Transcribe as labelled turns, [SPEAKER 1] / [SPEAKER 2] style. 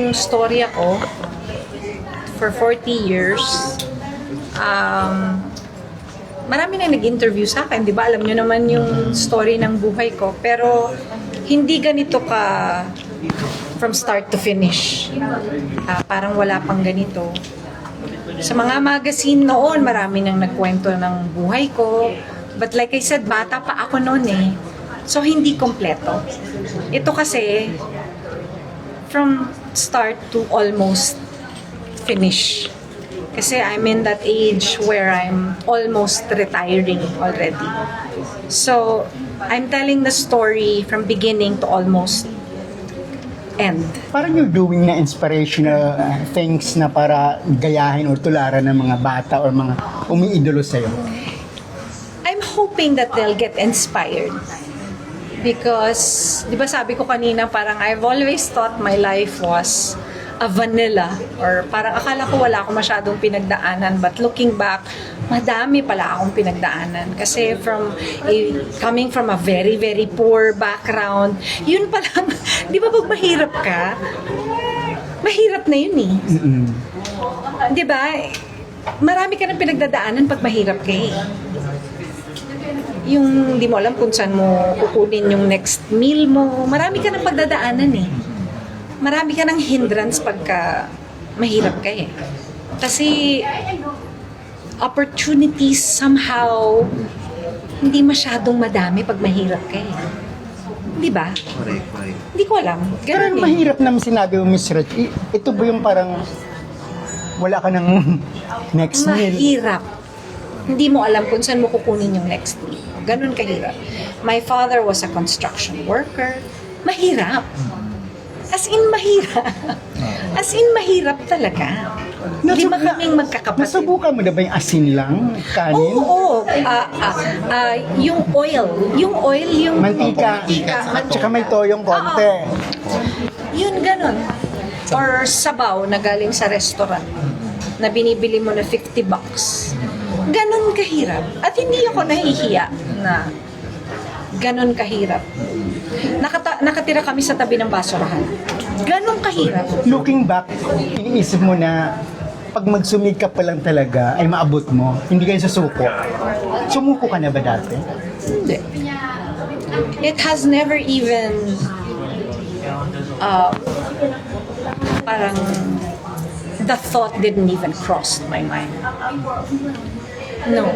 [SPEAKER 1] yung story ako for 40 years. Marami na nag-interview sa akin, di ba? Alam nyo naman yung story ng buhay ko. Pero hindi ganito ka from start to finish. Parang wala pang ganito. Sa mga magazine noon, marami nang nagkwento ng buhay ko. But like I said, bata pa ako noon eh. So hindi kompleto. Ito kasi, from start to almost finish. Kasi I'm in that age where I'm almost retiring already. So, I'm telling the story from beginning to almost end.
[SPEAKER 2] Parang you're doing na inspirational things na para gayahin or tularan ng mga bata or mga umiidolo sa'yo.
[SPEAKER 1] I'm hoping that they'll get inspired. Because, di ba sabi ko kanina, parang I've always thought my life was a vanilla, or parang akala ko wala akong masyadong pinagdaanan, but looking back, madami pala akong pinagdaanan. Kasi coming from a very, very poor background, yun palang, di ba pag mahirap ka, mahirap na yun eh. Di ba? Marami ka ng pinagdadaanan pag mahirap ka eh. Yung di mo alam kung saan mo kukunin yung next meal mo, marami ka ng pagdadaanan eh. Marami ka ng hindrance pagka mahirap ka eh. Kasi opportunities somehow hindi masyadong madami pag mahirap ka eh. Di ba?
[SPEAKER 3] Correct.
[SPEAKER 1] Hindi ko alam.
[SPEAKER 2] Pero
[SPEAKER 1] Ganun eh.
[SPEAKER 2] mahirap naman sinabi mo, Miss Rach, ito ba yung parang wala ka ng next meal?
[SPEAKER 1] Mahirap. Hindi mo alam kung saan mo kukunin yung next meal. Ganun kahirap. My father was a construction worker. Mahirap. As in, mahirap. As in, mahirap talaga. Lima kaming magkakapatid.
[SPEAKER 2] Nasubukan mo na ba yung asin lang? Kanin?
[SPEAKER 1] Oo. Yung oil. Yung
[SPEAKER 2] Mantika. Tsaka may toyong konti.
[SPEAKER 1] Yun, ganun. Or sabaw na galing sa restaurant na binibili mo na $50. Ganun kahirap. At hindi ako nahihiya na ganun kahirap. Nakatira kami sa tabi ng basurahan. Ganun kahirap.
[SPEAKER 2] Looking back, iniisip mo na pag magsumikap pa lang talaga ay maabot mo, hindi kayo susuko. Sumuko ka na ba dati?
[SPEAKER 1] Hindi. It has never even parang the thought didn't even cross my mind. No.